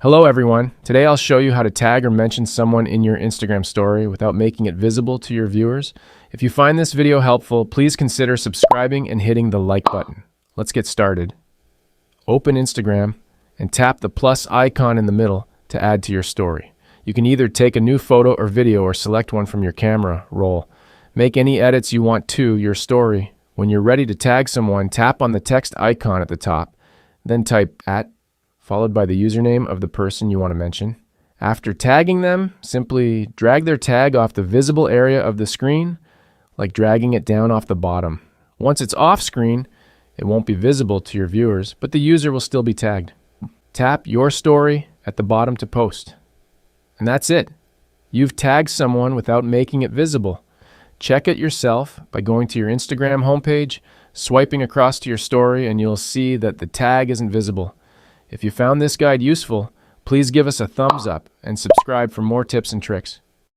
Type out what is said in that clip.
Hello everyone. Today I'll show you how to tag or mention someone in your Instagram story without making it visible to your viewers. If you find this video helpful, please consider subscribing and hitting the like button. Let's get started. Open Instagram and tap the plus icon in the middle to add to your story. You can either take a new photo or video or select one from your camera roll. Make any edits you want to your story. When you're ready to tag someone, tap on the text icon at the top, then type @ followed by the username of the person you want to mention. After tagging them, simply drag their tag off the visible area of the screen, like dragging it down off the bottom. Once it's off screen, it won't be visible to your viewers, but the user will still be tagged. Tap your story at the bottom to post. And that's it. You've tagged someone without making it visible. Check it yourself by going to your Instagram homepage, swiping across to your story, and you'll see that the tag isn't visible. If you found this guide useful, please give us a thumbs up and subscribe for more tips and tricks.